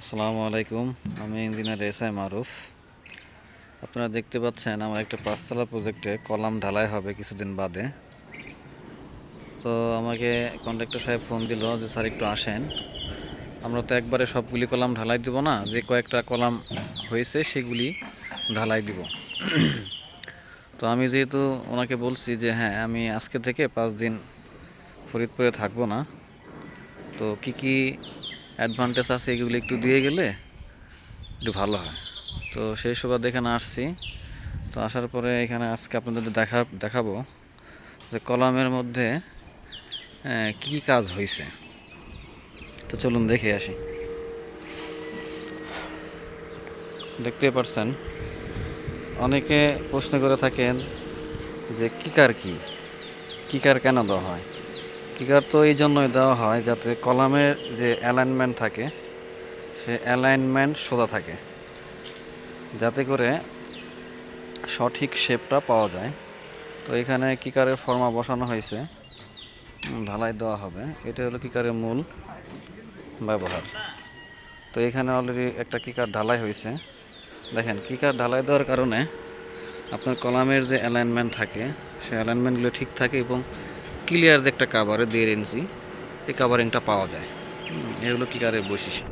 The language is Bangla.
আসসালামু আলাইকুম। আমি ইঞ্জিনিয়ার এসআই মারুফ। আপনারা দেখতে পাচ্ছেন আমার একটা পাঁচতলা প্রজেক্টে কলাম ঢালাই হবে কিছুদিন বাদে। তো আমাকে কন্ট্রাক্টর সাহেব ফোন দিল যে স্যার একটু আসেন, আমরা তো একবারে সবগুলি কলাম ঢালাই দিব না, যে কয়েকটা কলাম হয়েছে সেগুলি ঢালাই দিব। তো আমি যেহেতু ওনাকে বলছি যে হ্যাঁ আমি আজকে থেকে 5 দিন ফরিদপুরে থাকবো না, তো কি কি অ্যাডভান্টেজ আছে এগুলি একটু দিয়ে গেলে একটু ভালো হয়। তো সেই সুবাদে এখানে আসছি। তো আসার পরে এখানে আজকে আপনাদের দেখাবো যে কলামের মধ্যে কি কি কাজ হয়েছে। তো চলুন দেখে আসি। দেখতেই পারছেন, অনেকে প্রশ্ন করে থাকেন যে কিকার কি, কিকার কেন দেওয়া হয়। কিকার তো এই জন্যই দেওয়া হয় যাতে কলামের যে অ্যালাইনমেন্ট থাকে সে অ্যালাইনমেন্ট সোজা থাকে, যাতে করে সঠিক শেপটা পাওয়া যায়। তো এখানে কিকারের ফর্মা বসানো হয়েছে, ঢালাই দেওয়া হবে। এটা হলো কিকারের মূল ব্যবহার। তো এখানে অলরেডি একটা কিকার ঢালাই হয়েছে। দেখেন, কিকার ঢালাই দেওয়ার কারণে আপনার কলামের যে অ্যালাইনমেন্ট থাকে সেই অ্যালাইনমেন্টগুলো ঠিক থাকে এবং ক্লিয়ার যে একটা কাভারে 1.5 ইঞ্চি এই কাভারিংটা পাওয়া যায়। এগুলো কিকারের বৈশিষ্ট্য।